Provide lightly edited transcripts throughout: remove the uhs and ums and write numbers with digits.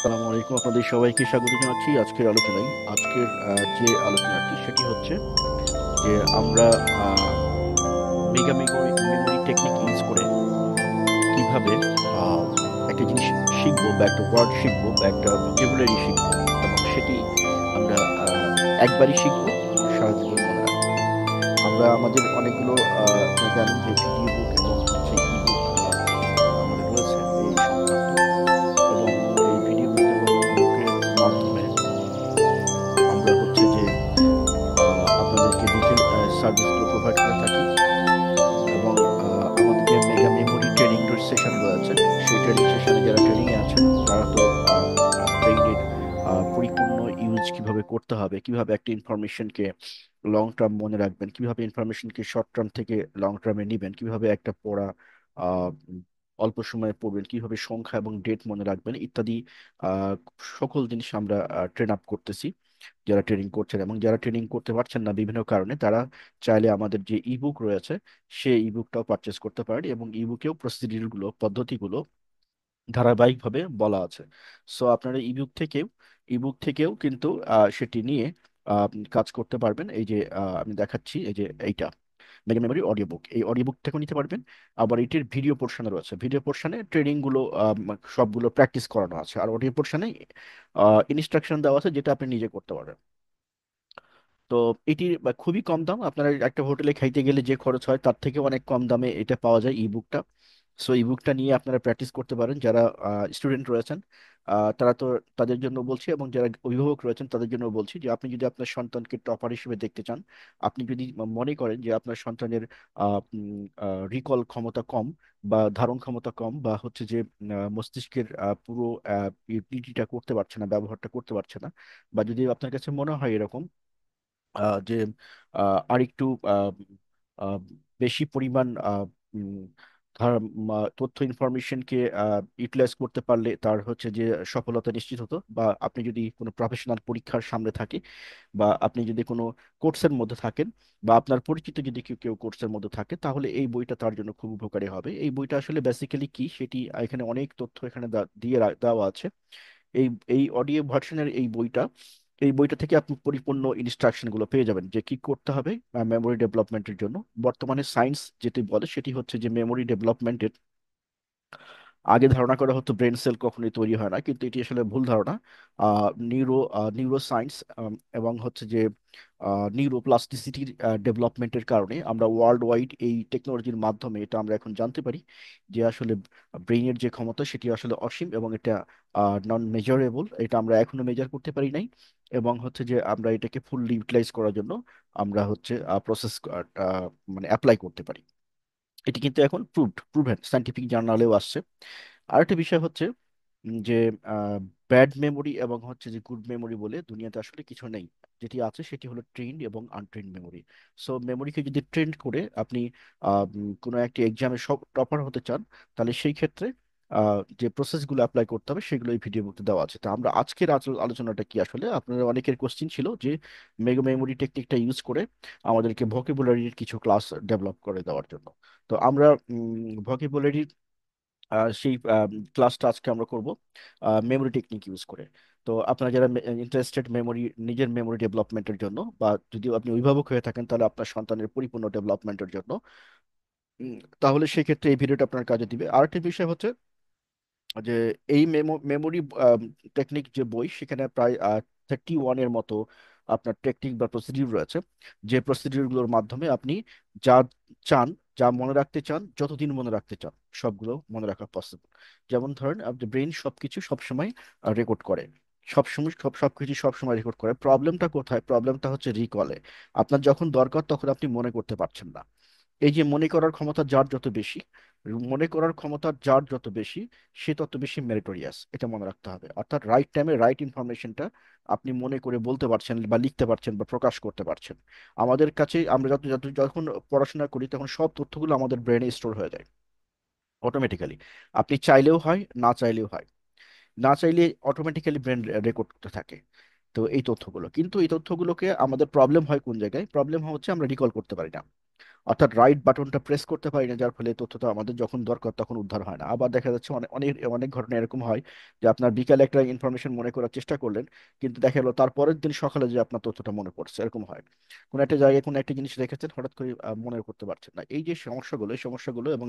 আসসালামু আলাইকুম, আপনাদের সবাইকে স্বাগত জানাচ্ছি আজকের আলোচনায়। আজকের যে আলোচনাটি সেটি হচ্ছে যে আমরা mega memory memory technique use করে কিভাবে আহ, একটা জিনিস শিখবো বা একটা ওয়ার্ড শিখবো বা একটা ভোকাবুলারি শিখবো, এবং সেটি আমরা একবারই শিখবো এবং সারা জীবন মনে রাখবো। আমরা আমাদের অনেকগুলো আপনারা জানেন যে ভিডিও বুক এবং হচ্ছে ইবুক আমাদের রয়েছে এই সংক্রান্ত, এবং এই ভিডিও বুক এবং ইবুকের মাধ্যমে আমরা হচ্ছে যে আপনাদেরকে ডিটেল সার্ভিসগুলো প্রোভাইড করে থাকি। এবং আমাদের যে মেগা মেমোরি ট্রেনিং সেশন রয়েছে, সেই ট্রেনিং সেশনে যারা ট্রেনিংয়ে আছেন তারা তো ব্রেইনের পরিপূর্ণ ইউজ কিভাবে করতে হবে, কিভাবে একটা ইনফরমেশনকে লং টার্ম মনে রাখবেন, কিভাবে ইনফরমেশনকে শর্ট টার্ম থেকে লং টার্মে নেবেন, কিভাবে একটা পড়া আহ, অল্প সময়ে পড়বেন, কিভাবে সংখ্যা এবং ডেট মনে রাখবেন ইত্যাদি আহ, সকল জিনিস আমরা ট্রেন আপ করতেছি যারা ট্রেনিং করছেন। এবং যারা ট্রেনিং করতে পারছেন না বিভিন্ন কারণে, তারা চাইলে আমাদের যে ইবুক রয়েছে সেই ইবুকটাও পারচেস করতে পারেন, এবং ইবুকেও প্রসিডিউরগুলো পদ্ধতিগুলো ধারাবাহিকভাবে বলা আছে। সো আপনারা ইবুক থেকেও কিন্তু সেটি নিয়ে কাজ করতে পারবেন। এই যে আমি দেখাচ্ছি, এই যে এইটা মেগা মেমোরি অডিও বুক, এই অডিও বুক থেকেও নিতে পারবেন। আবার এটির ভিডিও পোর্শনে রয়েছে, ভিডিও পোর্শনে ট্রেনিং গুলো সবগুলো প্র্যাকটিস করানো আছে, আর অডিও পোর্শনে ইনস্ট্রাকশন দেওয়া আছে যেটা আপনি নিজে করতে পারবেন। তো এটির খুবই কম দাম, আপনারা একটা হোটেলে খাইতে গেলে যে খরচ হয় তার থেকে অনেক কম দামে এটা পাওয়া যায় ইবুকটা। সো ইবুকটা নিয়ে আপনারা প্র্যাকটিস করতে পারেন। যারা স্টুডেন্ট রয়েছেন তারা তো, তাদের জন্য বলছি, এবং যারা অভিভাবক রয়েছেন তাদের জন্য বলছি যে আপনি যদি আপনার সন্তানকে টপার হিসেবে দেখতে চান, আপনি যদি মনে করেন যে আপনার সন্তানের রিকল ক্ষমতা কম বা ধারণ ক্ষমতা কম, বা হচ্ছে যে মস্তিষ্কের পুরো ইউটিলিটিটা করতে পারছে না, ব্যবহারটা করতে পারছে না, বা যদি আপনার কাছে মনে হয় এরকম যে আরেকটু আহ, বেশি পরিমাণ উম, তথ্য ইনফরমেশনকে ইউটিলাইজ করতে পারলে তার হচ্ছে যে সফলতা নিশ্চিত হতো, বা আপনি যদি কোনো প্রফেশনাল পরীক্ষার সামনে থাকে, বা আপনি যদি কোনো কোর্সের মধ্যে থাকেন, বা আপনার পরিচিত যদি কেউ কেউ কোর্সের মধ্যে থাকে, তাহলে এই বইটা তার জন্য খুব উপকারী হবে। এই বইটা আসলে বেসিক্যালি কি সেটি এখানে অনেক তথ্য এখানে দেওয়া আছে। এই এই অডিও ভার্সনের এই বইটা থেকে আপনি পরিপূর্ণ ইনস্ট্রাকশন গুলো পেয়ে যাবেন যে কি করতে হবে মেমোরি ডেভেলপমেন্টের জন্য। বর্তমানে সায়েন্স যেটি বলে সেটি হচ্ছে যে মেমোরি ডেভেলপমেন্টের আগে ধারণা করা হতো ব্রেন সেল কখনোই তৈরি হয় না, কিন্তু এটি আসলে ভুল ধারণা। নিউরো সায়েন্স এবং হচ্ছে যে নিউরোপ্লাস্টিসিটির ডেভেলপমেন্টের কারণে আমরা ওয়ার্ল্ড ওয়াইড এই টেকনোলজির মাধ্যমে এটা আমরা এখন জানতে পারি যে আসলে ব্রেইনের যে ক্ষমতা সেটি আসলে অসীম, এবং এটা নন মেজারেবল, এটা আমরা এখনো মেজার করতে পারি নাই। এবং হচ্ছে যে আমরা এটাকে ফুললি ইউটিলাইজ করার জন্য আমরা হচ্ছে প্রসেস মানে অ্যাপ্লাই করতে পারি। এটি কিন্তু এখন প্রুভেন, সাইন্টিফিক জার্নালেও আসছে। আরেকটা বিষয় হচ্ছে যে ব্যাড মেমোরি এবং হচ্ছে যে গুড মেমোরি বলে দুনিয়াতে আসলে কিছু নেই। যেটি আছে সেটি হলো ট্রেন্ড এবং আনট্রেন্ড মেমোরি। সো মেমোরিকে যদি ট্রেন্ড করে আপনি কোনো একটা এক্সামে সব টপার হতে চান, তাহলে সেই ক্ষেত্রে যে প্রসেসগুলো অ্যাপ্লাই করতে হবে সেগুলো এই ভিডিও বুকতে দেওয়া আছে। তো আমরা আজকের আলোচনাটা কি, আসলে আপনাদের অনেকের কোশ্চিন ছিল যে মেগা মেমোরি টেকনিকটা ইউজ করে আমাদেরকে ভোকাবুলারির কিছু ক্লাস ডেভেলপ করে দেওয়ার জন্য। তো আমরা ভোকাবুলারির সেই ক্লাসটা আজকে আমরা করব মেমোরি টেকনিক ইউজ করে। তো আপনারা যারা ইন্টারেস্টেড নিজের মেমোরি ডেভেলপমেন্টের জন্য, বা যদি আপনি অভিভাবক হয়ে থাকেন তাহলে আপনার সন্তানের পরিপূর্ণ ডেভেলপমেন্টের জন্য, তাহলে সেই ক্ষেত্রে এই ভিডিওটা আপনার কাজে দিবে। আরেকটি বিষয় হচ্ছে যে এই মেমোরি টেকনিক যে বই, সেখানে প্রায় 31-এর মতো আপনার টেকনিক বা প্রসিডিউর রয়েছে, যে প্রসিডিউরগুলোর মাধ্যমে আপনি যা চান, যা মনে রাখতে চান, যতদিন মনে রাখতে চান, সবগুলো মনে রাখা পসিবল। যেমন ধরেন আপনি ব্রেন সবকিছু সবসময় রেকর্ড করে, সবসময় সবকিছু সবসময় রেকর্ড করে। প্রবলেমটা কোথায়? প্রবলেমটা হচ্ছে রিকলে। আপনার যখন দরকার তখন আপনি মনে করতে পারছেন না। এই যে মনে করার ক্ষমতা যার যত বেশি, মনে করার ক্ষমতা যার যত বেশি, সে তত বেশি মেরিটোরিয়াস, এটা মনে রাখতে হবে। অর্থাৎ রাইট টাইমে রাইট ইনফরমেশনটা আপনি মনে করে বলতে পারছেন বা লিখতে পারছেন বা প্রকাশ করতে পারছেন। আমাদের কাছে আমরা যখন পড়াশোনা করি তখন সব তথ্যগুলো আমাদের ব্রেনে স্টোর হয়ে যায় অটোমেটিক্যালি। আপনি চাইলেও হয়, না চাইলেও হয়। না চাইলে অটোমেটিক্যালি ব্রেন রেকর্ড করতে থাকে। তো এই তথ্যগুলো, কিন্তু এই তথ্যগুলোকে আমাদের প্রবলেম হয় কোন জায়গায়? প্রবলেম হচ্ছে আমরা রিকল করতে পারি না। অর্থাৎ রাইট বাটনটা প্রেস করতে পারি না, যার ফলে তথ্যটা আমাদের যখন দরকার তখন উদ্ধার হয় না। আবার দেখা যাচ্ছে অনেক অনেক অনেক ঘটনা এরকম হয় যে আপনার বিকালে একটা ইনফরমেশন মনে করার চেষ্টা করলেন, কিন্তু দেখা গেলো তার পরের দিন সকালে যে আপনার তথ্যটা মনে পড়ছে, এরকম হয়। কোনো একটা জায়গায় কোনো একটা জিনিস রেখেছেন, হঠাৎ করে মনে করতে পারছেন না। এই যে সমস্যাগুলো, এই সমস্যাগুলো এবং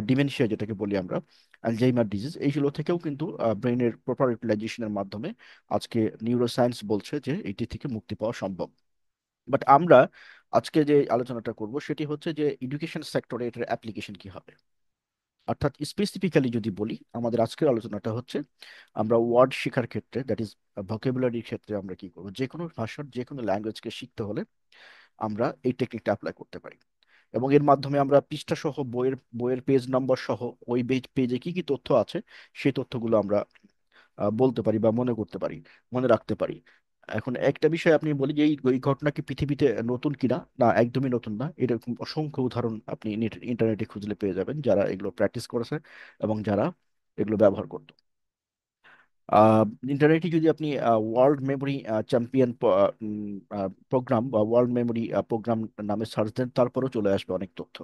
ডিমেনশিয়া যেটাকে বলি আমরা, অ্যালজাইমার ডিজিজ, এইগুলো থেকেও কিন্তু ব্রেনের প্রপার ইউটিলাইজেশনের মাধ্যমে আজকে নিউরোসায়েন্স বলছে যে এটি থেকে মুক্তি পাওয়া সম্ভব। বাট আমরা আজকে যে আলোচনাটা করব সেটি হচ্ছে যে এডুকেশন সেক্টরে এটার অ্যাপ্লিকেশন কি হবে। অর্থাৎ স্পেসিফিক্যালি যদি বলি, আমাদের আজকের আলোচনাটা হচ্ছে আমরা ওয়ার্ড শেখার ক্ষেত্রে, দ্যাট ইজ ভোকাবুলারির ক্ষেত্রে আমরা কি করব, যে কোনো ভাষার যে কোনো ল্যাঙ্গুয়েজকে শিখতে হলে আমরা এই টেকনিকটা অ্যাপ্লাই করতে পারি। এবং এর মাধ্যমে আমরা পৃষ্ঠা সহ বইয়ের বইয়ের পেজ নম্বর সহ ওই পেজে কি কি তথ্য আছে সেই তথ্যগুলো আমরা বলতে পারি বা মনে করতে পারি, মনে রাখতে পারি। এখন একটা বিষয় আপনি বলি যে এই এই ঘটনা কি পৃথিবীতে নতুন কিনা, না একদমই নতুন না। এরকম অসংখ্য উদাহরণ আপনি ইন্টারনেটে খুঁজলে পেয়ে যাবেন, যারা এগুলো প্র্যাকটিস করেছে এবং যারা এগুলো ব্যবহার করতো। আহ ইন্টারনেটে যদি আপনি ওয়ার্ল্ড মেমোরি চ্যাম্পিয়ন প্রোগ্রাম বা ওয়ার্ল্ড মেমোরি প্রোগ্রাম নামে সার্চ দেন, তারপরেও চলে আসবে অনেক তথ্য।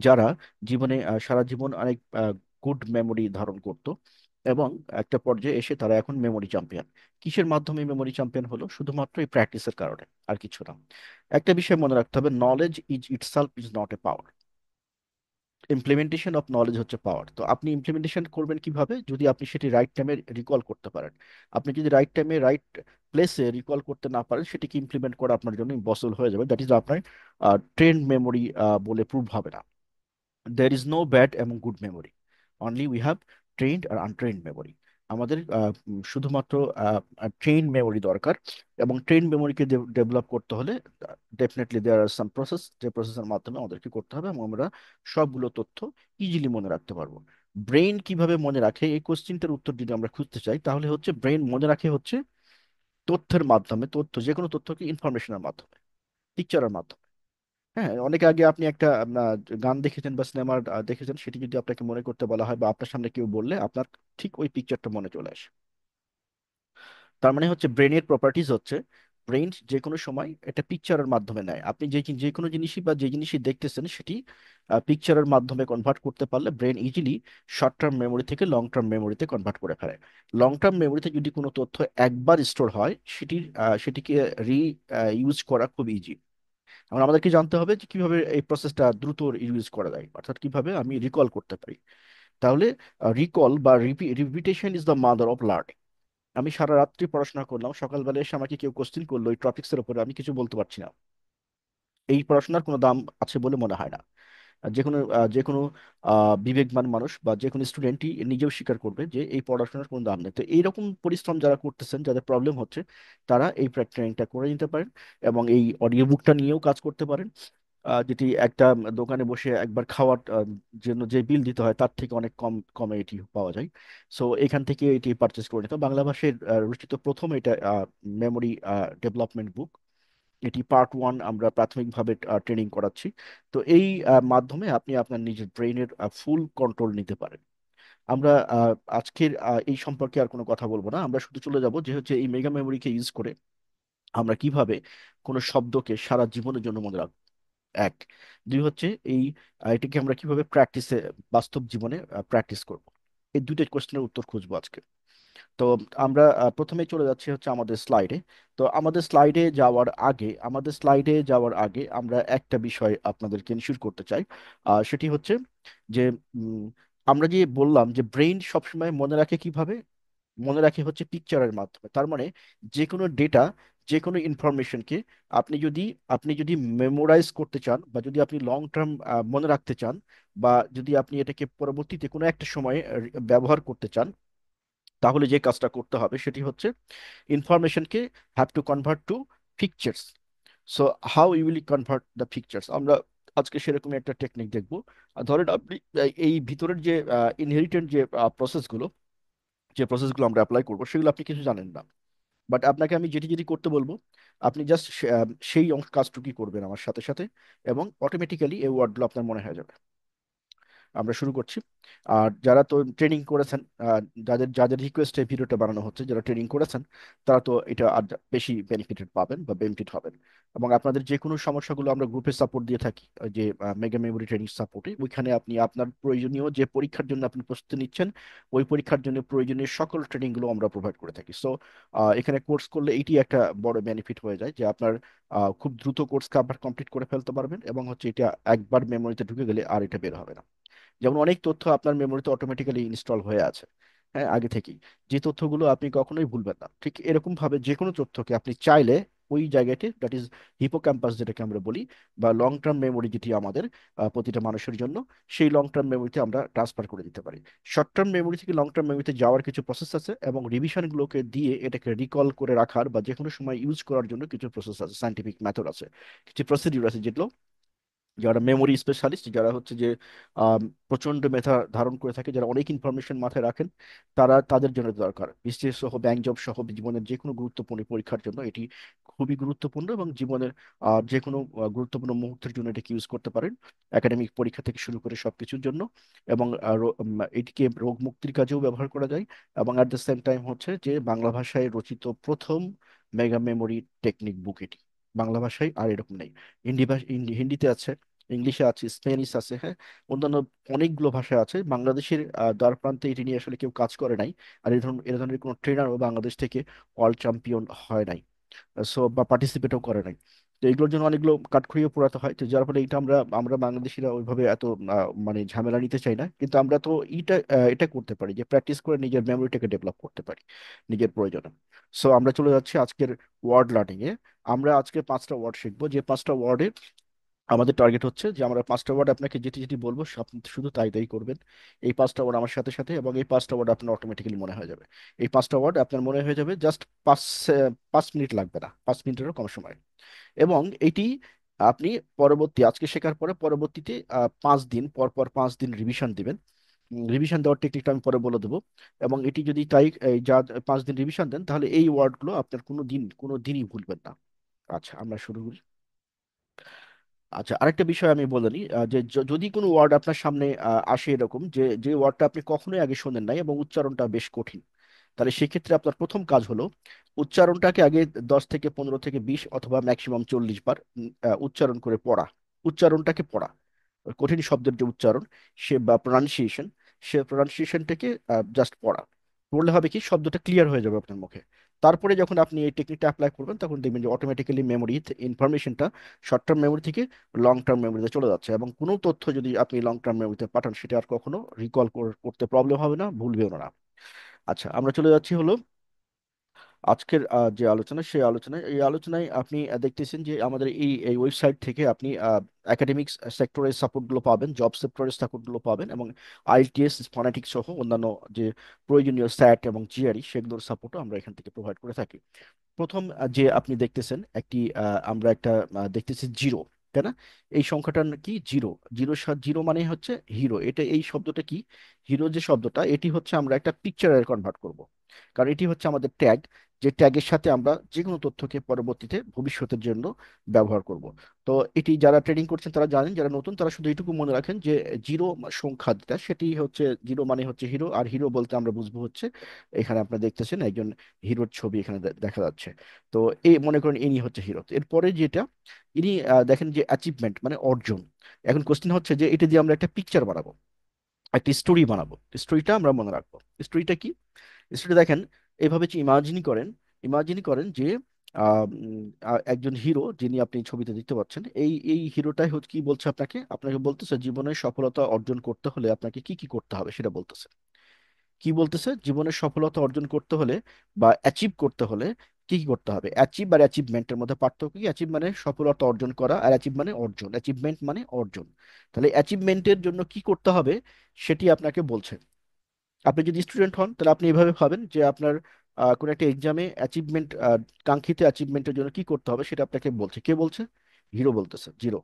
যারা জীবনে সারা জীবন অনেক গুড মেমোরি ধারণ করত এবং একটা পর্যায়ে এসে তারা এখন মেমোরি চ্যাম্পিয়ন। কিসের মাধ্যমে মেমোরি চ্যাম্পিয়ন হলো? শুধুমাত্র এই প্র্যাকটিসের কারণে, আর কিছু না। একটা বিষয় মনে রাখতে হবে, knowledge is itself is not a power, implementation of knowledge হচ্ছে পাওয়ার। তো আপনি ইমপ্লিমেন্টেশন করবেন কিভাবে? যদি আপনি সেটি রাইট টাইমে রিকল করতে পারেন। আপনি যদি রাইট টাইমে রাইট প্লেসে রিকল করতে না পারেন, সেটিকে ইমপ্লিমেন্ট করা আপনার জন্য ইম্পসিবল হয়ে যাবে। দ্যাট ইজ আপনার ট্রেন্ড মেমোরি বলে প্রুভ হবে না। there is no bad এবং good memory, only we have trained আর আনট্রেন্ড মেমোরি। আমাদের শুধুমাত্র ট্রেন মেমোরি দরকার, এবং ট্রেন মেমোরিকে ডেভেলপ করতে হলে ডেফিনেটলি দেয়ার আর সাম প্রসেস, যে প্রসেসের মাধ্যমে আমাদেরকে করতে হবে এবং আমরা সবগুলো তথ্য ইজিলি মনে রাখতে পারবো। ব্রেন কিভাবে মনে রাখে, এই কোশ্চিনটার উত্তর যদি আমরা খুঁজতে চাই, তাহলে হচ্ছে ব্রেন মনে রাখে হচ্ছে তথ্যের মাধ্যমে, তথ্য যে কোনো তথ্যকে ইনফরমেশনের মাধ্যমে, পিকচারের মাধ্যমে। হ্যাঁ, অনেক আগে আপনি একটা গান দেখেছেন বা সিনেমা দেখেছেন, সেটি যদি আপনাকে মনে করতে বলা হয় বা আপনার সামনে কেউ বললে, আপনার ঠিক ওই পিকচারটা মনে চলে আসে। তার মানে হচ্ছে ব্রেনের প্রপার্টিজ হচ্ছে, ব্রেন যে কোনো সময় এটা পিকচারের মাধ্যমে নেয়। আপনি যে কোনো জিনিসই বা যে জিনিসই দেখতেছেন সেটি পিকচারের মাধ্যমে কনভার্ট করতে পারলে brain easily short term memory থেকে লং টার্ম মেমোরিতে কনভার্ট করে ফেলে। লং টার্ম মেমোরিতে যদি কোনো তথ্য একবার স্টোর হয়, সেটিকে রি ইউজ করা খুব ইজি। এখন আমাদেরকে জানতে হবে যে কিভাবে এই প্রসেসটা দ্রুত ইউজ করা যায়, অর্থাৎ কিভাবে আমি রিকল করতে পারি। তাহলে রিকল বা repetition is the mother of learning. আমি সারা রাত্রি পড়াশোনা করলাম, সকালবেলা এসে আমাকে কেউ কোশ্চেন করলো এই টপিক্সের উপরে, আমি কিছু বলতে পারছি না। এই পড়াশোনার কোনো দাম আছে বলে মনে হয় না। যে কোনো বিবেকবান মানুষ বা যে কোনো স্টুডেন্টই নিজেও স্বীকার করবে যে এই পড়াশোনার কোনো দাম নেই। তো এইরকম পরিশ্রম যারা করতেছেন, যাদের প্রবলেম হচ্ছে, তারা এই ট্রেনিংটা করে নিতে পারেন এবং এই অডিও বুকটা নিয়েও কাজ করতে পারেন, যেটি একটা দোকানে বসে একবার খাওয়ার জন্য যে বিল দিতে হয় তার থেকে অনেক কম কমে এটি পাওয়া যায়। সো এখান থেকে এটি পারচেস করে নিতে হবে। বাংলা ভাষায় রচিত প্রথম এটা মেমোরি ডেভেলপমেন্ট বুক। এটি পার্ট 1, আমরা প্রাথমিকভাবে ট্রেনিং করাচ্ছি। তো এই মাধ্যমে আপনি আপনার নিজের ব্রেইনের ফুল কন্ট্রোল নিতে পারেন। আমরা আজকের এই সম্পর্কে আর কোনো কথা বলবো না, আমরা শুধু চলে যাব যে হচ্ছে এই মেগা মেমোরিকে ইউজ করে আমরা কিভাবে কোনো শব্দকে সারা জীবনের জন্য মনে রাখবো। এক, দুই হচ্ছে এই এটাকে আমরা কিভাবে প্র্যাকটিসে, বাস্তব জীবনে প্র্যাকটিস করব। এই দুইটা কোশ্চেনের উত্তর খুঁজবো আজকে। তো আমরা প্রথমেই চলে যাচ্ছি হচ্ছে আমাদের স্লাইডে। তো আমাদের স্লাইডে যাওয়ার আগে আমরা একটা বিষয় আপনাদেরকে ইনশিওর করতে চাই। সেটি হচ্ছে যে উম, আমরা যে বললাম যে ব্রেইন সবসময় মনে রাখে কিভাবে, মনে রাখে হচ্ছে পিকচারের মাধ্যমে। তার মানে যে কোনো ডেটা, যে কোনো ইনফরমেশনকে আপনি যদি আপনি যদি মেমোরাইজ করতে চান বা যদি আপনি লং টার্ম মনে রাখতে চান, বা যদি আপনি এটাকে পরবর্তীতে কোনো একটা সময়ে ব্যবহার করতে চান, তাহলে যে কাজটা করতে হবে সেটি হচ্ছে ইনফরমেশনকে have to convert to pictures. So how you will convert the pictures, আমরা আজকে সেরকম একটা টেকনিক দেখবো। ধরেন আপনি এই ভিতরের যে ইনহেরিটেন্ট যে প্রসেসগুলো আমরা অ্যাপ্লাই করবো, সেগুলো আপনি কিছু জানেন না। বাট আপনাকে আমি যেটি যেটি করতে বলবো, আপনি জাস্ট সেই অংশ কাজটুকুই করবেন আমার সাথে সাথে, এবং অটোমেটিক্যালি এই ওয়ার্ডগুলো আপনার মনে হয়ে যাবে। আমরা শুরু করছি। আর যারা তো ট্রেনিং করেছেন, যাদের যাদের রিকোয়েস্টে ভিডিওটা বানানো হচ্ছে, যারা ট্রেনিং করেছেন, তারা তো এটা আর বেশি বেনিফিটেড পাবেন বা বেনিফিট হবেন। এবং আপনাদের যে কোনো সমস্যাগুলো আমরা গ্রুপে সাপোর্ট দিয়ে থাকি, ওই যে মেগা মেমোরি ট্রেনিং সাপোর্টে, ওইখানে আপনি আপনার প্রয়োজনীয় যে পরীক্ষার জন্য আপনি প্রস্তুতি নিচ্ছেন, ওই পরীক্ষার জন্য প্রয়োজনীয় সকল ট্রেনিংগুলো আমরা প্রোভাইড করে থাকি। সো এখানে কোর্স করলে এইটি একটা বড় বেনিফিট হয়ে যায় যে আপনার খুব দ্রুত কোর্স কমপ্লিট করে ফেলতে পারবেন, এবং হচ্ছে এটা একবার মেমোরিতে ঢুকে গেলে আর এটা বের হবে না। যেমন অনেক তথ্য আপনার মেমোরিতে অটোমেটিক্যালি ইনস্টল হয়ে আছে, হ্যাঁ, আগে থেকেই, যে তথ্যগুলো আপনি কখনোই ভুলবেন না। ঠিক এরকম ভাবে যে কোনো তথ্যকে আপনি চাইলে ওই জায়গাতে, দ্যাট ইজ হিপোক্যাম্পাস যেটাকে আমরা বলি, বা লং টার্ম মেমোরি যেটি আমাদের প্রতিটা মানুষের জন্য, সেই লং টার্ম মেমোরিতে আমরা ট্রান্সফার করে দিতে পারি। শর্ট টার্ম মেমোরি থেকে লং টার্ম মেমোরিতে যাওয়ার কিছু প্রসেস আছে, এবং রিভিশনগুলোকে দিয়ে এটাকে রিকল করে রাখার বা যে কোনো সময় ইউজ করার জন্য কিছু প্রসেস আছে, সাইন্টিফিক মেথড আছে, কিছু প্রসিডিউর আছে, যেগুলো যারা মেমোরি স্পেশালিস্ট, যারা হচ্ছে যে প্রচন্ড মেধা ধারণ করে থাকে, যারা অনেক ইনফরমেশন মাথায় রাখেন, তারা তাদের জন্য দরকার। বিসিএস সহ ব্যাংক জব সহ জীবনের যে কোনো গুরুত্বপূর্ণ পরীক্ষার জন্য এটি খুবই গুরুত্বপূর্ণ, এবং জীবনের যে কোনো গুরুত্বপূর্ণ মুহূর্তের জন্য এটাকে ইউজ করতে পারেন, একাডেমিক পরীক্ষা থেকে শুরু করে সবকিছুর জন্য। এবং এটিকে রোগ মুক্তির কাজেও ব্যবহার করা যায়। এবং অ্যাট দ্য সেম টাইম হচ্ছে যে বাংলা ভাষায় রচিত প্রথম মেগা মেমোরি টেকনিক বুক এটি। বাংলা ভাষায় আর এরকম নেই। হিন্দিতে আছে, ইংলিশে আছে, স্প্যানিশ আছে, হ্যাঁ, অন্যান্য অনেকগুলো ভাষা আছে। বাংলাদেশের দ্বার প্রান্তে এটি নিয়ে আসলে কেউ কাজ করে নাই। আর এই ধরনের কোনো ট্রেনারও বাংলাদেশ থেকে ওয়ার্ল্ড চ্যাম্পিয়ন হয় নাই, সো বা পার্টিসিপেটও করে নাই। তো এগুলোর জন্য অনেকগুলো কাঠখড়িও পোড়াতে হয়, তো যার ফলে এটা আমরা আমরা বাংলাদেশিরা ওইভাবে এত মানে ঝামেলা নিতে চাই না। কিন্তু আমরা তো এটা করতে পারি যে প্র্যাকটিস করে নিজের মেমোরিটাকে ডেভেলপ করতে পারি নিজের প্রয়োজনে। সো আমরা চলে যাচ্ছি আজকের ওয়ার্ড লার্নিং এ। আমরা আজকে 5টা ওয়ার্ড শিখবো, যে 5টা ওয়ার্ডে আমাদের টার্গেট হচ্ছে যে আমরা 5টা ওয়ার্ড আপনাকে যেটি যেটি বলবো আপনি শুধু তাই তাই করবেন। এই 5টা ওয়ার্ড আমার সাথে সাথে, এবং এই 5টা ওয়ার্ড আপনার অটোমেটিক্যালি মনে হয়ে যাবে। এই 5টা ওয়ার্ড আপনার মনে হয়ে যাবে জাস্ট 5 মিনিট লাগবে না, 5 মিনিটেরও কম সময়। এবং এটি আপনি আজকে শেখার পরে পরবর্তীতে 5 দিন পর পর 5 দিন রিভিশন দিবেন। রিভিশন দেওয়ার টেকনিকটা আমি পরে বলে দেবো। এবং এটি যদি তাই এই যা 5 দিন রিভিশন দেন, তাহলে এই ওয়ার্ডগুলো আপনার কোনো দিনই ভুলবেন না। আচ্ছা, আমরা শুরু করি। আচ্ছা, আরেকটা বিষয় আমি বলে নিই, যে যদি কোনো ওয়ার্ড আপনার সামনে আসে এরকম, যে যে ওয়ার্ডটা আপনি কখনোই আগে শোনেন নাই এবং উচ্চারণটা বেশ কঠিন, তাহলে সেক্ষেত্রে আপনার প্রথম কাজ হলো উচ্চারণটাকে আগে 10 থেকে 15 থেকে 20 অথবা ম্যাক্সিমাম 40 বার উচ্চারণ করে পড়া। উচ্চারণটাকে পড়া, ওই কঠিন শব্দের যে উচ্চারণ, সে বা প্রনাউন্সিয়েশন, সে প্রনাউন্সিয়েশনটাকে জাস্ট পড়া। পড়লে হবে কি, শব্দটা ক্লিয়ার হয়ে যাবে আপনার মুখে। তারপরে যখন আপনি এই টেকনিকটা অ্যাপ্লাই করবেন, তখন দেখবেন যে অটোমেটিক্যালি মেমোরি ইনফরমেশনটা শর্ট টার্ম মেমোরি থেকে লং টার্ম মেমোরিতে চলে যাচ্ছে, এবং কোনো তথ্য যদি আপনি লং টার্ম মেমোরিতে পাঠান, সেটা আর কখনো রিকল করতে প্রবলেম হবে না, ভুলবেও না। আচ্ছা, আমরা চলে যাচ্ছি হলো আজকের যে আলোচনা, সেই আলোচনায়। এই আলোচনায় আপনি দেখতেছেন যে আমাদের এই এই ওয়েবসাইট থেকে আপনি একাডেমিক্স সেক্টরের সাপোর্টগুলো পাবেন, জব সেক্টরের সাপোর্টগুলো পাবেন, এবং আইএলটিএস ফনেটিক্স সহ অন্যান্য যে প্রয়োজনীয় স্যাট এবং জিআরই, সেগুলোর সাপোর্টও আমরা এখান থেকে প্রোভাইড করে থাকি। প্রথম যে আপনি দেখতেছেন একটি আমরা একটা দেখতেছি জিরো, তাই না? এই সংখ্যাটা কি জিরো? জিরো মানে হচ্ছে হিরো। এটা এই শব্দটা কি, হিরো যে শব্দটা, এটি হচ্ছে আমরা একটা পিকচারে কনভার্ট করব। কারণ এটি হচ্ছে আমাদের ট্যাগ, যে ট্যাগের সাথে আমরা যে কোনো তথ্যকে পরবর্তীতে ভবিষ্যতের জন্য ব্যবহার করব। তো এটি যারা ট্রেনিং করছেন তারা জানেন, যারা নতুন তারা শুধু এইটুকু মনে রাখেন যে জিরো সংখ্যা যেটা, সেটি হচ্ছে জিরো মানে হচ্ছে হিরো। আর হিরো বলতে আমরা বুঝবো হচ্ছে, এখানে আপনারা দেখতেছেন একজন হিরোর ছবি এখানে দেখা যাচ্ছে। তো এই মনে করেন ইনি হচ্ছে হিরো। তো এরপরে যেটা, ইনি দেখেন যে অ্যাচিভমেন্ট মানে অর্জন। এখন কোশ্চেন হচ্ছে যে এটা দিয়ে আমরা একটা পিকচার বানাবো, একটা স্টোরি বানাবো। স্টোরিটা আমরা মনে রাখবো। স্টোরিটা কি? স্টোরি দেখেন, এইভাবে ইমাজিনই করেন যে একজন হিরো, যিনি আপনি ছবিতে দেখতে পাচ্ছেন, এই হিরোটাই হচ্ছে কি বলছে আপনাকে, বলতেছে জীবনে সফলতা অর্জন করতে হলে আপনাকে কি কি করতে হবে সেটা বলতেছে। কি বলতেছে? জীবনের সফলতা অর্জন করতে হলে বা অ্যাচিভ করতে হলে কি কি করতে হবে। অ্যাচিভ আর অ্যাচিভমেন্টের মধ্যে পার্থক্য কি? অ্যাচিভ মানে সফলতা অর্জন করা, আর অ্যাচিভ মানে অর্জন, অ্যাচিভমেন্ট মানে অর্জন। তাহলে অ্যাচিভমেন্টের জন্য কি করতে হবে সেটি আপনাকে বলছে। আপনি যদি স্টুডেন্ট হন, তাহলে আপনি এভাবে ভাবেন যে আপনার কোনো একটা এক্সামে অ্যাচিভমেন্ট, কাঙ্ক্ষিত অ্যাচিভমেন্টের জন্য কি করতে হবে সেটা আপনাকে বলছে। কে বলছে? হিরো বলতেছে। জিরো,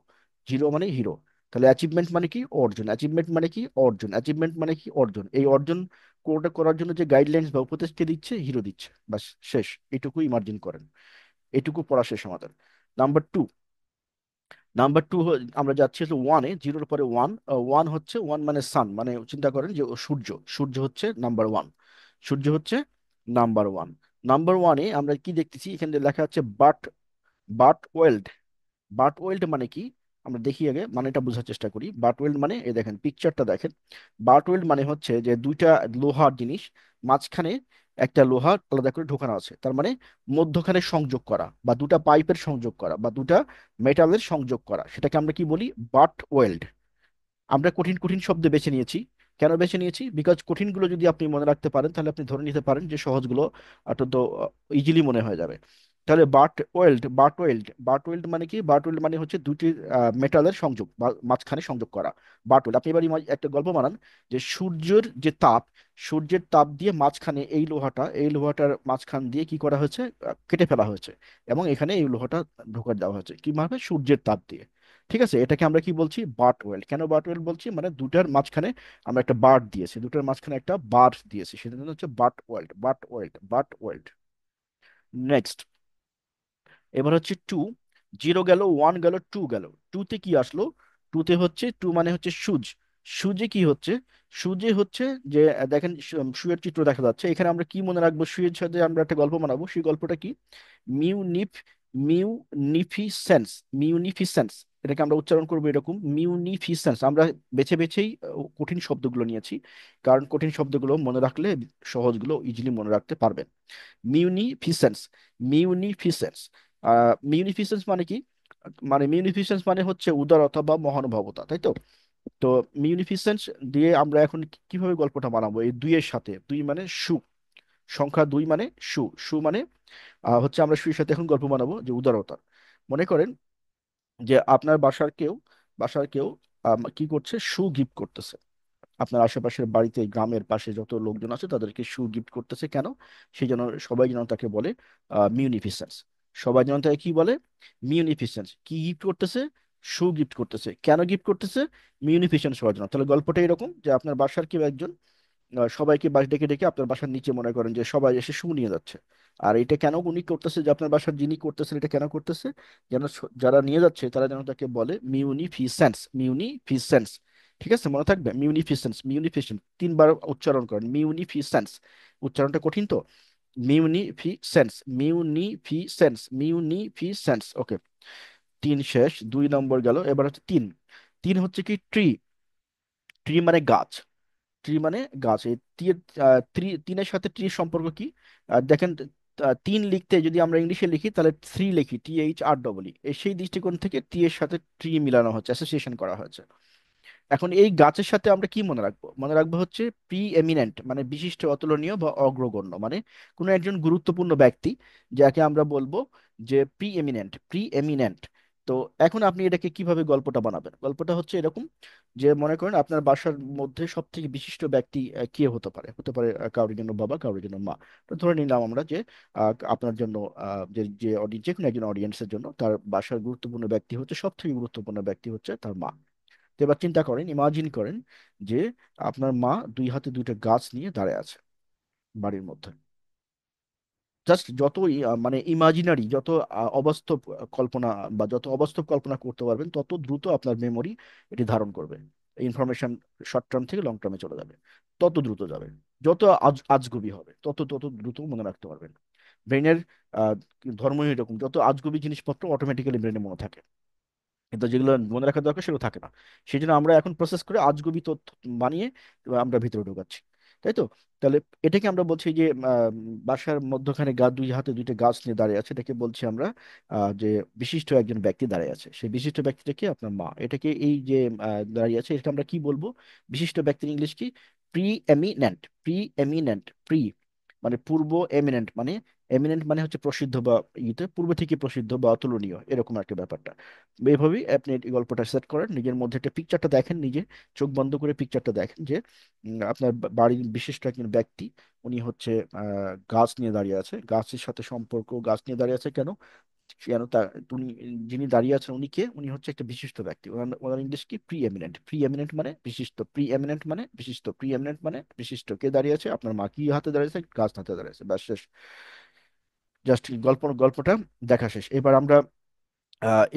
জিরো মানে হিরো। তাহলে অ্যাচিভমেন্ট মানে কি? অর্জন। অ্যাচিভমেন্ট মানে কি? অর্জন। অ্যাচিভমেন্ট মানে কি? অর্জন। এই অর্জন কোনটা করার জন্য যে গাইডলাইন্স বা উপদেশ কে দিচ্ছে? হিরো দিচ্ছে। বাস, শেষ। এটুকু ইমার্জিন করেন। এটুকু পড়া শেষ আমাদের। নাম্বার 2, নাম্বার টু, আমরা যাচ্ছি হচ্ছে ওয়ানে, জিরোর পরে ওয়ান। ওয়ান হচ্ছে, ওয়ান মানে সান, মানে চিন্তা করেন যে ও সূর্য। সূর্য হচ্ছে নাম্বার ওয়ান। সূর্য হচ্ছে নাম্বার ওয়ান। নাম্বার ওয়ানে আমরা কি দেখতেছি, এখানে লেখা আছে butt, butt weld. Butt weld মানে কি, আমরা দেখি আগে মানেটা বোঝার চেষ্টা করি। বাট ওয়েল্ড মানে, এই দেখেন পিকচারটা দেখেন। বাট ওয়েল্ড মানে হচ্ছে যে দুইটা লোহার জিনিস, মাঝখানে একটা লোহা আলাদা করে ঢোকানো আছে, তার মানে মধ্যখানে সংযোগ করা, বা দুটা পাইপের সংযোগ করা, বা দুটা মেটালের সংযোগ করা, সেটাকে আমরা কি বলি, বাট ওয়েল্ড। আমরা কঠিন কঠিন শব্দ বেছে নিয়েছি। কেন বেছে নিয়েছি? বিকজ কঠিনগুলো যদি আপনি মনে রাখতে পারেন, তাহলে আপনি ধরে নিতে পারেন যে সহজগুলো অত্যন্ত ইজিলি মনে হয়ে যাবে। তাহলে butt weld, butt weld, butt weld মানে কি? বাট ওয়েল্ড মানে হচ্ছে দুটি মেটালের সংযোগ বা মাঝখানে সংযোগ করা। বাট ওয়েল্ড, আপনি এবার একটা গল্প বানান যে সূর্যের যে তাপ, সূর্যের তাপ দিয়ে মাঝখানে এই লোহাটা, এই লোহাটার মাঝখান দিয়ে কি করা হয়েছে, কেটে ফেলা হয়েছে, এবং এখানে এই লোহাটা ঢোকা দেওয়া হয়েছে কিভাবে, সূর্যের তাপ দিয়ে। ঠিক আছে, এটাকে আমরা কি বলছি, বাট ওয়েল্ড। কেন বাট ওয়েল্ড বলছি, মানে দুটার মাঝখানে আমরা একটা বার দিয়েছি, দুটার মাঝখানে একটা বার দিয়েছি, সেটা হচ্ছে butt weld, butt weld, butt weld. Next, এবার হচ্ছে টু। জিরো গেল, ওয়ান গেল, টু গেল। টুতে কি আসলো? টুতে হচ্ছে, টু মানে হচ্ছে সুজ। সুজে কি হচ্ছে? সুজে হচ্ছে যে দেখেন সুয়ের চিত্র দেখা যাচ্ছে এখানে। আমরা কি মনে রাখবো, সুয়ের সাথে আমরা একটা গল্প বানাবো। সেই গল্পটা কি? মিউনিফ, মিউনিফিসেন্স, মিউনিফিসেন্স। এটাকে আমরা উচ্চারণ করবো এরকম, মিউনিফিসেন্স। আমরা বেছে বেছেই কঠিন শব্দগুলো নিয়েছি, কারণ কঠিন শব্দগুলো মনে রাখলে সহজগুলো ইজিলি মনে রাখতে পারবেন। মিউনিফিসেন্স, মিউনিফিসেন্স। মিউনিফিসেন্স মানে কি? মানে মিউনিফিসেন্স মানে হচ্ছে উদারতা বা মহানুভবতা, তাই তো? তো মিউনিফিসেন্স দিয়ে আমরা এখন কিভাবে গল্পটা বানাবো, এই দুইয়ের সাথে। দুই মানে সু, সংখ্যা দুই মানে সু। সু মানে হচ্ছে, আমরা সুর সাথে এখন গল্প বানাবো যে উদারতা। মনে করেন যে আপনার বাসার কেউ কি করছে, শু গিফট করতেছে। আপনার আশেপাশের বাড়িতে, গ্রামের পাশে যত লোকজন আছে তাদেরকে শু গিফট করতেছে। কেন? সেই জন্য সবাই যেন তাকে বলে মিউনিফিসেন্স। সবাই যেন তাকে কি বলে, মিউনিফিসেন্স। কি গিফট করতেছে? শু গিফট করতেছে। কেন গিফট করতেছে? মিউনিফিসেন্স হওয়ার জন্য। তাহলে গল্পটা এরকম যে আপনার বাসার কেউ একজন সবাইকে বাস ডেকে ডেকে আপনার বাসার নিচে, মনে করেন যে সবাই এসে শু নিয়ে যাচ্ছে। আর এটা কেন উনি করতেছে, যে আপনার বাসার যিনি করতেছেন এটা কেন করতেছে, যেন যারা নিয়ে যাচ্ছে তারা যেন তাকে বলে মিউনিফিসেন্স, মিউনিফিসেন্স। ঠিক আছে, মনে থাকবে, মিউনিফিসেন্স, মিউনিফিসেন্স। তিনবার উচ্চারণ করেন, মিউনিফিসেন্স। উচ্চারণটা কঠিন তো। মিউনিফিসেন্স, মিউনিফিসেন্স, মিউনিফিসেন্স। ওকে, তিন শেষ, দুই নম্বর গেল। এবার হচ্ছে তিন। তিন হচ্ছে কি, ট্রি। ট্রি মানে গাছ। ট্রি মানে গাছ। এই তিনের সাথে ট্রির সম্পর্ক কি? দেখেন, তিন লিখতে যদি আমরা ইংলিশে লিখি তাহলে থ্রি লিখি, THR, সেই দৃষ্টিকোণ থেকে টি এর সাথে ট্রি মিলানো হচ্ছে, অ্যাসোসিয়েশন করা হয়েছে। এখন এই গাছের সাথে আমরা কি মনে রাখবো? মনে রাখবো হচ্ছে প্রি এমিনেন্ট, মানে বিশিষ্ট, অতুলনীয় বা অগ্রগণ্য, মানে কোনো একজন গুরুত্বপূর্ণ ব্যক্তি যাকে আমরা বলবো যে প্রি এমিনেন্ট, প্রি এমিনেন্ট। তো এখন আপনি এটাকে কিভাবে গল্পটা বানাবেন? গল্পটা হচ্ছে এরকম যে মনে করেন আপনার বাসার মধ্যে সব থেকে বিশিষ্ট ব্যক্তি কে হতে পারে? হতে পারে কারোর জন্য বাবা, কারোর জন্য মা। তো ধরে নিলাম আমরা যে আপনার জন্য যে যে যে কোনো একজন অডিয়েন্সের জন্য তার বাসার গুরুত্বপূর্ণ ব্যক্তি হচ্ছে, সব থেকে গুরুত্বপূর্ণ ব্যক্তি হচ্ছে তার মা। তো এবার চিন্তা করেন, ইমাজিন করেন যে আপনার মা দুই হাতে দুইটা গাছ নিয়ে দাঁড়ায় আছে বাড়ির মধ্যে। জাস্ট যত মানে ইমাজিনারি, যত অবাস্তব কল্পনা, বা যত অবাস্তব কল্পনা করতে পারবেন, তত দ্রুত আপনার মেমোরি এটি ধারণ করবে। ইনফরমেশন শর্ট টার্ম থেকে লং টার্মে চলে যাবে, তত দ্রুত যাবে। যত আজগুবি হবে, তত তত দ্রুত মনে রাখতে পারবেন। ব্রেনের ধর্মই এরকম, যত আজগুবি জিনিসপত্র অটোমেটিক্যালি ব্রেনে মনে থাকে, কিন্তু যেগুলো মনে রাখা দরকার সেগুলো থাকে না। সেই জন্য আমরা এখন প্রসেস করে আজগুবি তথ্য বানিয়ে আমরা ভিতরে ঢোকাচ্ছি, তাই তো? তাহলে এটাকে আমরা বলছি যে বাসার মধ্যখানে দুই হাতে দুইটা গাছ নিয়ে দাঁড়িয়ে আছে, এটাকে বলছি আমরা যে বিশিষ্ট একজন ব্যক্তি দাঁড়িয়ে আছে। সেই বিশিষ্ট ব্যক্তিটাকে আপনার মা। এটাকে এই যে দাঁড়িয়ে আছে, এটাকে আমরা কি বলবো? বিশিষ্ট ব্যক্তির ইংলিশ কি? Pre eminent, pre eminent. Pre মানে পূর্ব, এমিনেন্ট মানে, এমিনেন্ট মানে হচ্ছে প্রসিদ্ধ, বা পূর্ব থেকে প্রসিদ্ধ বা অতুলনীয়, এরকম একটা ব্যাপারটা। এইভাবেই আপনি এই গল্পটা সেট করেন, নিজের মধ্যে একটা পিকচারটা দেখেন, নিজে চোখ বন্ধ করে পিকচারটা দেখেন যে আপনার বাড়ির বিশিষ্ট একজন ব্যক্তি, উনি হচ্ছে গাছ নিয়ে দাঁড়িয়ে আছে। গাছের সাথে সম্পর্ক, গাছ নিয়ে দাঁড়িয়ে আছে কেন? কেন তা উনি, যিনি দাঁড়িয়ে আছেন উনি কে? উনি হচ্ছে একটা বিশিষ্ট ব্যক্তি। ওনার ওনার ইংলিশ কি? Pre eminent. প্রি এমিনেন্ট মানে বিশিষ্ট, প্রি এমিনেন্ট মানে বিশিষ্ট, প্রি এমিনেন্ট মানে বিশিষ্ট। কে দাঁড়িয়ে আছে? আপনার মা। কি হাতে দাঁড়িয়েছে? গাছ হাতে দাঁড়িয়েছে। ব্যাস, শেষ। জাস্ট গল্পটা দেখা শেষ। এবার আমরা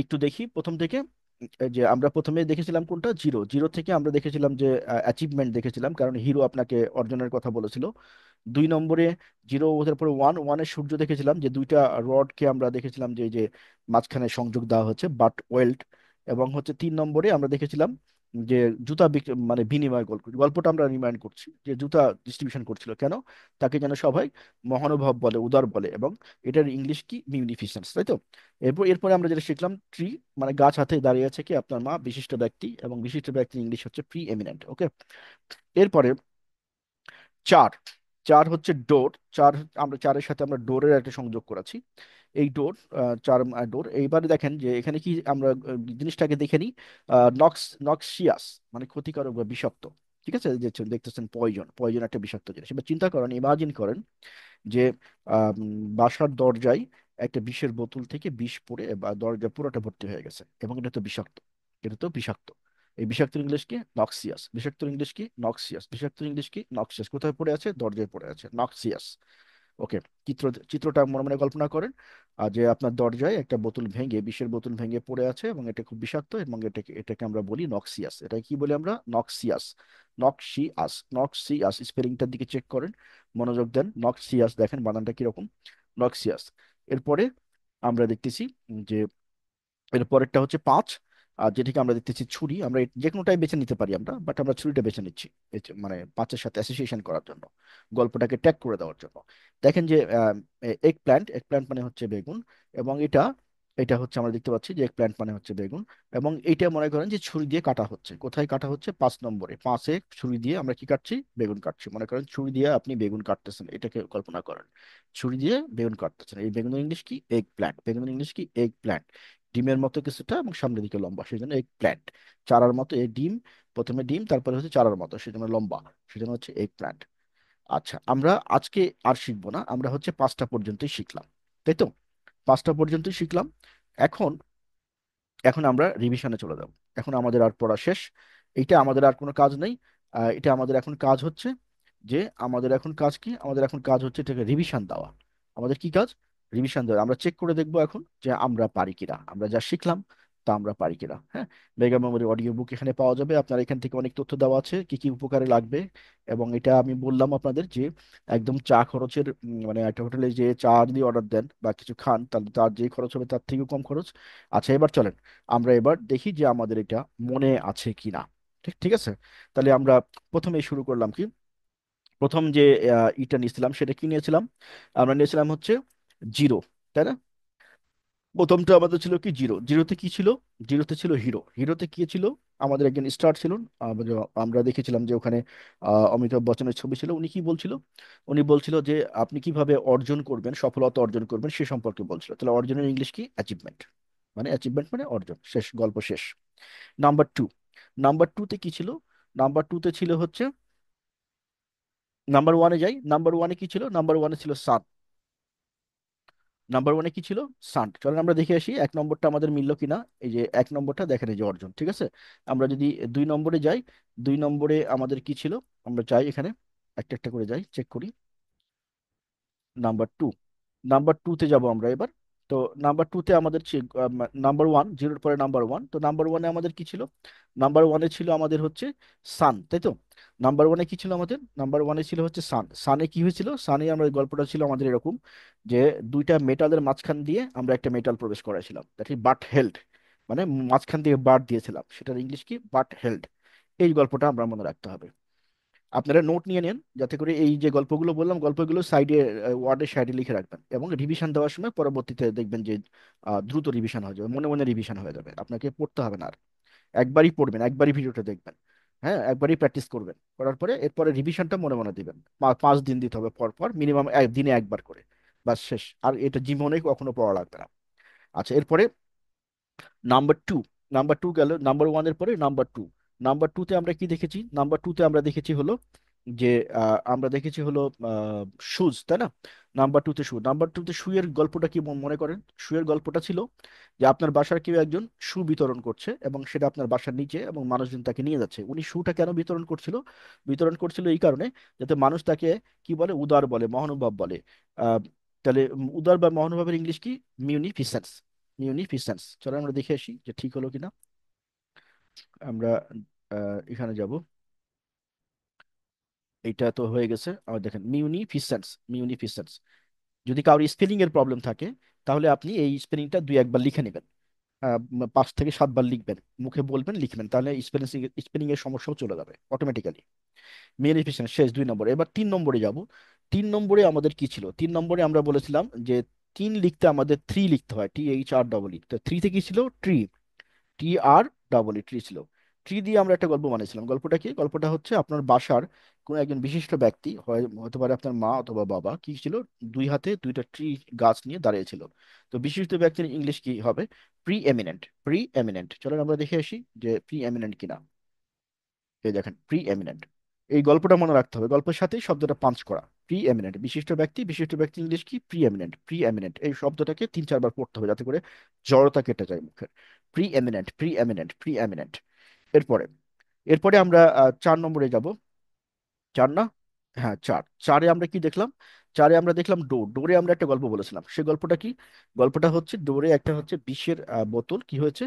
একটু দেখি প্রথম থেকে। যে আমরা প্রথমে দেখেছিলাম কোনটা, জিরো। জিরো থেকে আমরা দেখেছিলাম যে অ্যাচিভমেন্ট দেখেছিলাম, কারণ হিরো আপনাকে অর্জনের কথা বলেছিল। 2 নম্বরে জিরো, ওদের পরে ওয়ান, ওয়ানের সূর্য দেখেছিলাম, যে দুইটা রডকে আমরা দেখেছিলাম যে এই যে মাঝখানে সংযোগ দেওয়া হচ্ছে, বাট ওয়েল্ড। এবং হচ্ছে 3 নম্বরে আমরা দেখেছিলাম যে জুতা মানে বিনিময় গল্প, গল্পটা আমরা রিমাইন্ড করছি যে জুতা ডিস্ট্রিবিউশন করছিল কেন, তাকে যেন সবাই মহানুভব বলে, উদার বলে, এবং এটার ইংলিশ কি, মিউনিফিসেন্স, তাই তো। এরপরে আমরা যেটা শিখলাম, ট্রি, মানে গাছ হাতে দাঁড়িয়ে আছে কি আপনার মা, বিশিষ্ট ব্যক্তি, এবং বিশিষ্ট ব্যক্তির ইংলিশ হচ্ছে প্রি এমিনেন্ট। ওকে। এরপরে চার, চার হচ্ছে ডোর। চার, আমরা চারের সাথে আমরা ডোরের একটা সংযোগ করেছি। এই ডোর, চার ডোর। এইবারে দেখেন যে এখানে কি আমরা জিনিসটাকে দেখে নিই। নক্সিয়াস মানে ক্ষতিকারক বা বিষাক্ত। ঠিক আছে, যে দেখতেছেন পয়জন, পয়জন একটা বিষাক্ত জিনিস। এবার চিন্তা করেন, ইমাজিন করেন যে বাসার দরজায় একটা বিষের বোতল থেকে বিষ পড়ে বা দরজা পুরোটা ভর্তি হয়ে গেছে, এবং এটা তো বিষাক্ত। এটা তো বিষাক্ত। এই বিষাক্ত ইংলিশ কি, নক্সিয়াস। বিষাক্ত ইংলিশ কি, নক্সিয়াস। বিষাক্ত ইংলিশ কি, নক্সিয়াস। কোথায় পড়ে আছে, দরজায় পড়ে আছে, নক্সিয়াস। ওকে। চিত্রটা মনে মনে কল্পনা করেন। আর যে আপনার দরজায় একটা বোতল ভেঙে, বিষের বোতল ভেঙে পড়ে আছে, এবং এটা খুব বিষাক্ত, এবং এটাকে আমরা বলি নক্সিয়াস। এটা কি বলি আমরা, নক্সিয়াস। নক্সিয়াস, নক্সিয়াস স্পেলিংটার দিকে চেক করেন, মনোযোগ দেন। নক্সিয়াস, দেখেন বানানটা কিরকম, নক্সিয়াস। এরপরে আমরা দেখতেছি যে এর পরেরটা হচ্ছে পাঁচ। আর যেটিকে আমরা দেখতেছি ছুরি। আমরা যে কোনোটাই বেছে নিতে পারি আমরা, বাট আমরা ছুরিটা বেছে নিচ্ছি মানে পাঁচের সাথে অ্যাসোসিয়েশন করার জন্য, গল্পটাকে ট্যাগ করে দেওয়ার জন্য। দেখেন যে এগ প্ল্যান্ট, এগ প্ল্যান্ট মানে হচ্ছে বেগুন, এবং এটা এটা হচ্ছে আমরা দেখতে পাচ্ছি যে এগ প্ল্যান্ট মানে হচ্ছে বেগুন। এবং এইটা মনে করেন যে ছুরি দিয়ে কাটা হচ্ছে, কোথায় কাটা হচ্ছে, 5 নম্বরে। পাঁচে ছুরি দিয়ে আমরা কি কাটছি, বেগুন কাটছি। মনে করেন ছুরি দিয়ে আপনি বেগুন কাটতেছেন, এটাকে কল্পনা করেন, ছুরি দিয়ে বেগুন কাটতেছেন। এই বেগুনের ইংলিশ কি, এগ প্ল্যান্ট। বেগুনের ইংলিশ কি, এগ প্ল্যান্ট। ডিমের মতো কিছুটা এবং সামনের দিকে লম্বা, সেই জন্য এগ প্ল্যান্ট। চারার মতো, এই ডিম, প্রথমে ডিম, তারপরে হচ্ছে চারার মতো, সেই জন্য লম্বা, সেই জন্য হচ্ছে এগ প্ল্যান্ট। আচ্ছা, আমরা আজকে আর শিখবো না, আমরা হচ্ছে 5টা পর্যন্তই শিখলাম, তাই তো। 5টা পর্যন্তই শিখলাম। এখন এখন আমরা রিভিশনে চলে যাব। এখন আমাদের আর পড়া শেষ। এইটা আমাদের আর কোনো কাজ নেই। এটা আমাদের এখন কাজ হচ্ছে যে, আমাদের এখন কাজ কি, আমাদের এখন কাজ হচ্ছে এটাকে রিভিশন দেওয়া। আমাদের কি কাজ, রিভিশন দেওয়া। আমরা চেক করে দেখবো এখন যে আমরা পারি কিনা, আমরা যা শিখলাম তা আমরা পারি কিনা। হ্যাঁ, মেগা মেমোরি অডিও বুক এখানে পাওয়া যাবে, আপনার এখান থেকে অনেক তথ্য দেওয়া আছে কি কি উপকারে লাগবে। এবং এটা আমি বললাম আপনাদের যে একদম চা খরচের, মানে একটা হোটেলে যে চা যদি অর্ডার দেন বা কিছু খান, তাহলে তার যে খরচ হবে তার থেকেও কম খরচ। আচ্ছা, এবার চলেন আমরা এবার দেখি যে আমাদের এটা মনে আছে কিনা। ঠিক ঠিক আছে। তাহলে আমরা প্রথমে শুরু করলাম কি, প্রথম যে ইটা নিয়েছিলাম সেটা কি নিয়েছিলাম, আমরা নিয়েছিলাম হচ্ছে জিরো, তাই না। প্রথমটা আমাদের ছিল কি, জিরো। জিরোতে কি ছিল, জিরোতে ছিল হিরো। হিরোতে কি ছিল, আমাদের একজন স্টার ছিলেন। আমরা দেখেছিলাম যে ওখানে অমিতাভ বচ্চনের ছবি ছিল। উনি কি বলছিল, উনি বলছিল যে আপনি কিভাবে অর্জন করবেন, সফলতা অর্জন করবেন সে সম্পর্কে বলছিল। তাহলে অর্জনের ইংলিশ কি, অ্যাচিভমেন্ট। মানে অ্যাচিভমেন্ট মানে অর্জন, শেষ, গল্প শেষ। নাম্বার টু, নাম্বার টুতে কি ছিল, নাম্বার টুতে ছিল হচ্ছে, নাম্বার ওয়ানে যাই, নাম্বার ওয়ানে কি ছিল, নাম্বার ওয়ানে ছিল সান। নাম্বার ওয়ানে কি ছিল, সান। চলেন আমরা দেখে আসি 1 নম্বরটা আমাদের মিললো কিনা। এই যে 1 নম্বরটা দেখেন, এই যে অর্জন, ঠিক আছে। আমরা যদি 2 নম্বরে যাই, 2 নম্বরে আমাদের কি ছিল, আমরা যাই এখানে, একটা একটা করে যাই, চেক করি। নাম্বার টু, নাম্বার টুতে যাব আমরা এবার। তো নাম্বার টুতে আমাদের নাম্বার ওয়ান, জিরোর পরে নাম্বার ওয়ান, তো নাম্বার ওয়ানে আমাদের কি ছিল, নাম্বার ওয়ানে ছিল আমাদের হচ্ছে সান, তাই তো। নাম্বার ওয়ানে কি ছিল আমাদের, নাম্বার ওয়ানে ছিল হচ্ছে সান। সানে কি হয়েছিল, সানে আমরা, গল্পটা ছিল আমাদের এরকম যে দুইটা মেটালের মাঝখান দিয়ে আমরা একটা মেটাল প্রবেশ করাইছিলাম, দ্যাট ইজ বাট হেল্ড। মানে মাঝখান দিয়ে বাট দিয়েছিলাম, সেটার ইংলিশ কি, বাট হেল্ড। এই গল্পটা আমরা মনে রাখতে হবে। আপনারা নোট নিয়ে নেন, যাতে করে এই যে গল্পগুলো বললাম, গল্পগুলো সাইডে, ওয়ার্ডের সাইডে লিখে রাখবেন, এবং রিভিশন দেওয়ার সময় পরবর্তীতে দেখবেন যে দ্রুত রিভিশন হয়ে যাবে, মনে মনে রিভিশন হয়ে যাবে, আপনাকে পড়তে হবে না আর। একবারই পড়বেন, একবারই ভিডিওটা দেখবেন। হ্যাঁ, একবারই প্র্যাকটিস করবেন, করার পরে এরপরে রিভিশনটা মনে মনে দিবেন। 5 দিন দিতে হবে পর পর, মিনিমাম দিনে একবার করে। বাস, শেষ। আর এটা জীবনে কখনো পড়া লাগবে না। আচ্ছা, এরপরে নাম্বার টু, নাম্বার টু গেল, নাম্বার ওয়ানের পরে নাম্বার টু। নাম্বার টুতে আমরা কি দেখেছি, নাম্বার টুতে আমরা দেখেছি হলো যে আমরা দেখেছি হলো শুজ, তাই না। নাম্বার টুতে শু, নাম্বার টুতে শুয়ের গল্পটা কি মনে করেন। শুয়ের গল্পটা ছিল যে আপনার বাসার কেউ একজন শু বিতরণ করছে, এবং সেটা আপনার বাসার নিচে, এবং মানুষজন তাকে নিয়ে যাচ্ছে। উনি শুটা কেন বিতরণ করছিল, বিতরণ করছিল এই কারণে যাতে মানুষ তাকে কি বলে, উদার বলে, মহানুভব বলে। আহ তাহলে উদার বা মহানুভবের ইংলিশ কি, মিউনিফিসেন্স। মিউনিফিসেন্স। চলো আমরা দেখে আসি যে ঠিক হলো কিনা। আমরা এখানে যাব। এইটা তো হয়ে গেছে। আবার দেখেন মিউনিফিসেন্স। মিউনিফিসেন্স যদি কারোর স্পেলিং এর প্রবলেম থাকে, তাহলে আপনি এই স্পেলিংটা দুই একবার লিখে নেবেন। 5 থেকে 7 বার লিখবেন, মুখে বলবেন, লিখবেন, তাহলে স্পেলিং স্পেলিং এর সমস্যাও চলে যাবে অটোমেটিক্যালি। মেনিফিকেশন শেষ, 2 নম্বরে। এবার 3 নম্বরে যাব। 3 নম্বরে আমাদের কি ছিল? 3 নম্বরে আমরা বলেছিলাম যে তিন লিখতে আমাদের থ্রি লিখতে হয়, THR, তো থ্রিতে কি ছিল? ট্রি। TR, ট্রি ছিল। ট্রি দিয়ে আমরা একটা গল্প বানিয়েছিলাম। গল্পটা কি? গল্পটা হচ্ছে আপনার বাসার কোনো একজন বিশিষ্ট ব্যক্তি, হতে পারে আপনার মা অথবা বাবা, কি ছিল, দুই হাতে দুইটা ট্রি গাছ নিয়ে দাঁড়িয়েছিল। তো বিশিষ্ট ব্যক্তির ইংলিশ কি হবে? Pre eminent. প্রি এমিনেন্ট, চলেন আমরা দেখে আসি যে প্রি এমিনেন্ট কিনা। এই দেখেন, প্রি এমিনেন্ট। এই গল্পটা মনে রাখতে হবে, গল্পের সাথেই শব্দটা পাঞ্চ করা। প্রি এমিনেন্ট, বিশিষ্ট ব্যক্তি, বিশিষ্ট ব্যক্তি ইংলিশ কি? Pre eminent. প্রি এমিনেন্ট এই শব্দটাকে 3-4 বার পড়তে হবে যাতে করে জড়তা কেটে যায় মুখের। Pre eminent, pre eminent, pre eminent. এরপরে এরপরে আমরা 4 নম্বরে যাব। চার না? হ্যাঁ, চার। চারে আমরা কি দেখলাম? চারে আমরা দেখলাম ডোর। ডোরে আমরা একটা গল্প বলেছিলাম, সে গল্পটা কি? গল্পটা হচ্ছে ডোরে একটা হচ্ছে বিষের বোতল কি হয়েছে,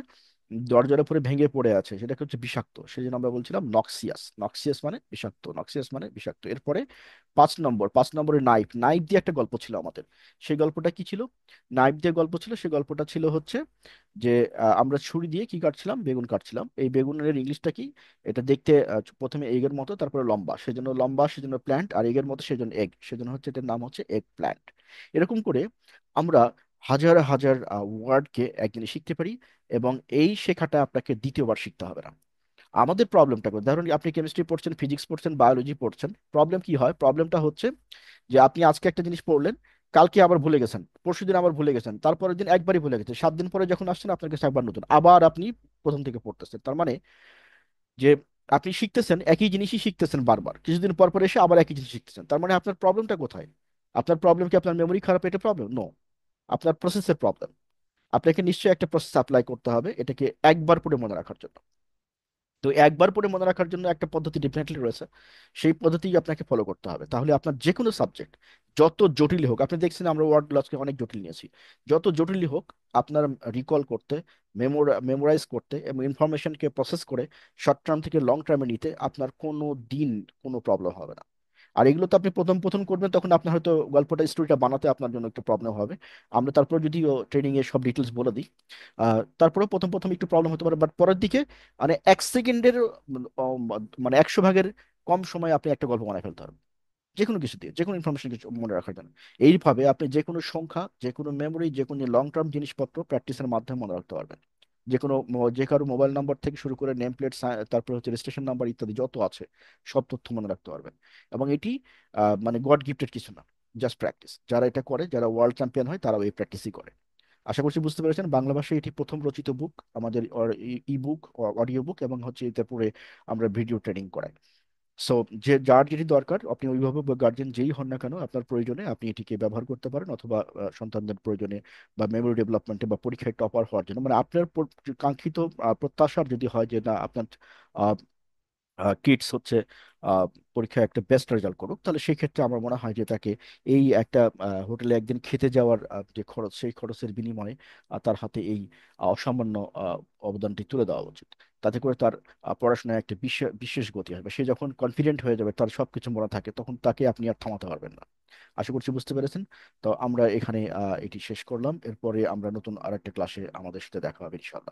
দরজার উপরে ভেঙে পড়ে আছে, সেটাকে হচ্ছে বিষাক্ত, সেই জন্য আমরা বলছিলাম নক্সিয়াস। নক্সিয়াস মানে বিষাক্ত, নক্সিয়াস মানে বিষাক্ত। এরপরে 5 নম্বর, 5 নম্বরে নাইফ। নাইফ দিয়ে একটা গল্প ছিল আমাদের। সেই গল্পটা কি ছিল? নাইফ দিয়ে গল্প ছিল, সেই গল্পটা ছিল হচ্ছে যে আমরা ছুরি দিয়ে কি কাটছিলাম? বেগুন কাটছিলাম। এই বেগুনের ইংলিশটা কি? এটা দেখতে প্রথমে এগের মতো, তারপরে লম্বা, সেজন্য লম্বা, সেজন্য প্ল্যান্ট, আর এগের মতো সেজন্য এগ, সেজন্য হচ্ছে এটার নাম হচ্ছে এগ প্ল্যান্ট। এরকম করে আমরা হাজার হাজার ওয়ার্ডকে একদিনে শিখতে পারি, এবং এই শেখাটা আপনাকে দ্বিতীয়বার শিখতে হবে না। আমাদের প্রবলেমটা কি? ধরুন আপনি কেমিস্ট্রি পড়ছেন, ফিজিক্স পড়ছেন, বায়োলজি পড়ছেন, প্রবলেম কি হয়? প্রবলেমটা হচ্ছে যে আপনি আজকে একটা জিনিস পড়লেন, কালকে আবার ভুলে গেছেন, পরশুদিন আবার ভুলে গেছেন, তারপরের দিন একবারই ভুলে গেছেন, 7 দিন পরে যখন আসছেন আপনার কাছে একবার নতুন, আবার আপনি প্রথম থেকে পড়তেছেন। তার মানে যে আপনি শিখতেছেন একই জিনিসই শিখতেছেন বারবার, কিছুদিন পর পর এসে আবার একই জিনিস শিখতেছেন। তার মানে আপনার প্রবলেমটা কোথায়? আপনার প্রবলেম কি আপনার মেমোরি খারাপ, এটা প্রবলেম? নো, আপনার প্রসেসের প্রবলেম। আপনাকে নিশ্চয়ই একটা প্রসেস অ্যাপ্লাই করতে হবে এটাকে একবার পড়ে মনে রাখার জন্য। তো একবার পড়ে মনে রাখার জন্য একটা পদ্ধতি ডেফিনেটলি রয়েছে, সেই পদ্ধতি আপনাকে ফলো করতে হবে। তাহলে আপনার যে কোনো সাবজেক্ট যত জটিল হোক, আপনি দেখছেন আমরা ওয়ার্ড লসকে অনেক জটিল নিয়েছি, যত জটিলই হোক, আপনার রিকল করতে, মেমোরাইজ করতে এবং ইনফরমেশনকে প্রসেস করে শর্ট টার্ম থেকে লং টার্মে নিতে আপনার কোনো দিন কোনো প্রবলেম হবে না। আর এগুলো তো আপনি প্রথম প্রথম করবেন, তখন আপনার হয়তো গল্পটা, স্টোরিটা বানাতে আপনার জন্য একটু প্রবলেম হবে। আমরা তারপর যদি ট্রেনিং এর সব ডিটেলস বলে দিই, তারপরে প্রথম প্রথম একটু প্রবলেম হতে পারে, বাট পরের দিকে মানে 1 সেকেন্ডের মানে 100 ভাগের কম সময়ে আপনি একটা গল্প বানায় ফেলতে পারবেন, যে কোনো কিছু দিয়ে, যে কোনো ইনফরমেশন কিছু মনে রাখার জন্য। এইভাবে আপনি যে কোনো সংখ্যা, যে কোনো মেমোরি, যে কোনো লং টার্ম জিনিসপত্র প্র্যাকটিসের মাধ্যমে মনে রাখতে পারবেন। যে কোনো যে কারো মোবাইল নাম্বার থেকে শুরু করে নেম প্লেট, তারপর হচ্ছে রেজিস্ট্রেশন নাম্বার ইত্যাদি যত আছে সব তথ্য মনে রাখতে পারবেন। এবং এটি মানে গড গিফটেড কিছু না, জাস্ট প্র্যাকটিস। যারা এটা করে, যারা ওয়ার্ল্ড চ্যাম্পিয়ন হয়, তারাও এই প্র্যাকটিসই করে। আশা করছি বুঝতে পেরেছেন। বাংলা ভাষায় এটি প্রথম রচিত বুক আমাদের, ই বুক, অডিও বুক, এবং হচ্ছে এতে পরে আমরা ভিডিও ট্রেনিং করাই। সো যে যার যেটি দরকার, আপনি অভিভাবক বা গার্জেন যেই হন না কেন, আপনার প্রয়োজনে আপনি এটিকে ব্যবহার করতে পারেন, অথবা সন্তানদের প্রয়োজনে বা মেমোরি ডেভেলপমেন্টে বা পরীক্ষায় টপার হওয়ার জন্য, মানে আপনার কাঙ্ক্ষিত প্রত্যাশার যদি হয় যে না আপনার কিডস হচ্ছে আহ, পরীক্ষায় একটা বেস্ট রেজাল্ট করুক, তাহলে সেই ক্ষেত্রে আমার মনে হয় যে তাকে এই একটা হোটেলে একদিন খেতে যাওয়ার যে খরচ, সেই খরচের বিনিময়ে তার হাতে এই অসামান্য অবদানটি তুলে দেওয়া উচিত। তাতে করে তার পড়াশোনায় একটা বিশেষ বিশেষ গতি হবে। সে যখন কনফিডেন্ট হয়ে যাবে, তার সবকিছু মনে থাকে, তখন তাকে আপনি আর থামাতে পারবেন না। আশা করছি বুঝতে পেরেছেন। তো আমরা এখানে এটি শেষ করলাম। এরপরে আমরা নতুন আরেকটা ক্লাসে আমাদের সাথে দেখা হবে ইনশাল্লাহ।